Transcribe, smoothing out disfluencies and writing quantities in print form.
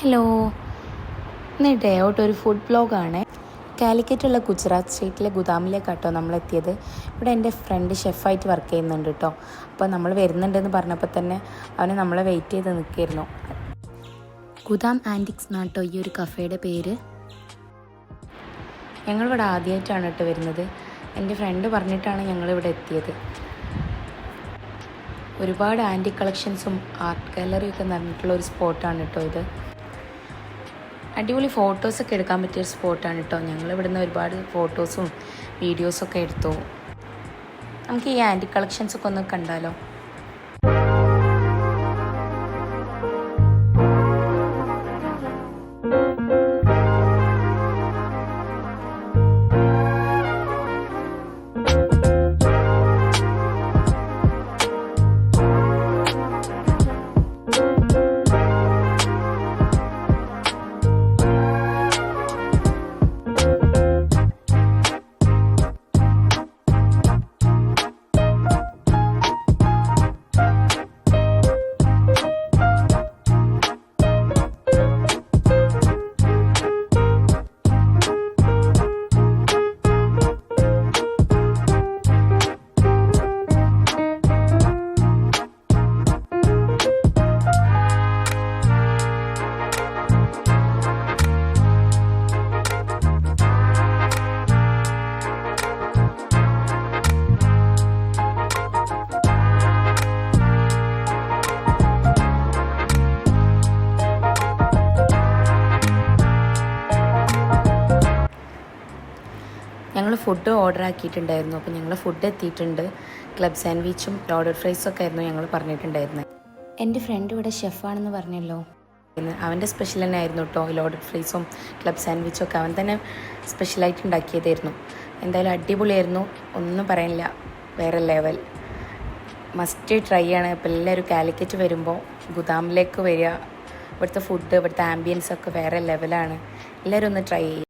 Hello, ഇന്ന് day out ഒരു food ബ്ലോഗാണ്. കാലിക്കറ്റുള്ള Gujarat സ്ട്രീറ്റിലെ ഗുദാമിലേക്കാട്ടോ നമ്മളെത്തിയത്. ഇവിടെ എൻ്റെ ഫ്രണ്ട് ഷെഫായിട്ട് വർക്ക് ചെയ്യുന്നുണ്ട് കേട്ടോ. അപ്പോൾ നമ്മൾ വരുന്നുണ്ടെന്ന് പറഞ്ഞപ്പോൾ തന്നെ അവന് നമ്മളെ വെയിറ്റ് ചെയ്ത് നിൽക്കുകയായിരുന്നു. ഗുദാം ആൻറ്റിക്സ് എന്നാട്ടോ ഈ ഒരു കഫേയുടെ പേര്. ഞങ്ങളിവിടെ ആദ്യമായിട്ടാണ് കേട്ടോ വരുന്നത്. എൻ്റെ ഫ്രണ്ട് പറഞ്ഞിട്ടാണ് ഞങ്ങളിവിടെ എത്തിയത്. ഒരുപാട് ആൻറ്റിക് കളക്ഷൻസും ആർട്ട് ഗാലറിയൊക്കെ നടന്നിട്ടുള്ള ഒരു സ്പോട്ടാണ് കേട്ടോ ഇത്. അടിപൊളി ഫോട്ടോസൊക്കെ എടുക്കാൻ പറ്റിയ സ്പോട്ടാണ് കേട്ടോ. ഞങ്ങൾ ഇവിടുന്ന് ഒരുപാട് ഫോട്ടോസും വീഡിയോസൊക്കെ എടുത്തു. നമുക്ക് ഈ ആൻറ്റിക് കളക്ഷൻസൊക്കെ ഒന്ന് കണ്ടാലോ. ഞങ്ങൾ ഫുഡ് ഓർഡർ ആക്കിയിട്ടുണ്ടായിരുന്നു. അപ്പോൾ ഞങ്ങൾ ഫുഡ് എത്തിയിട്ടുണ്ട്. ക്ലബ് സാൻഡ്വിച്ചും ലോഡഡ് ഫ്രൈസൊക്കെ ആയിരുന്നു ഞങ്ങൾ പറഞ്ഞിട്ടുണ്ടായിരുന്നത്. എൻ്റെ ഫ്രണ്ട് ഇവിടെ ഷെഫാണെന്ന് പറഞ്ഞല്ലോ. അവൻ്റെ സ്പെഷ്യൽ തന്നെ ആയിരുന്നു കേട്ടോ. ലോഡഡ് ഫ്രൈസും ക്ലബ് സാൻഡ്വിച്ചും ഒക്കെ അവൻ തന്നെ സ്പെഷ്യലായിട്ട് ഉണ്ടാക്കിയതായിരുന്നു. എന്തായാലും അടിപൊളിയായിരുന്നു, ഒന്നും പറയാനില്ല. വേറെ ലെവൽ, മസ്റ്റ് ട്രൈ ആണ്. അപ്പോൾ എല്ലാവരും കാലിക്കറ്റ് വരുമ്പോൾ ഗുദാമിലേക്ക് വരിക. ഇവിടുത്തെ ഫുഡ്, ഇവിടുത്തെ ആംബിയൻസൊക്കെ വേറെ ലെവലാണ്. എല്ലാവരും ഒന്ന് ട്രൈ ചെയ്യുക.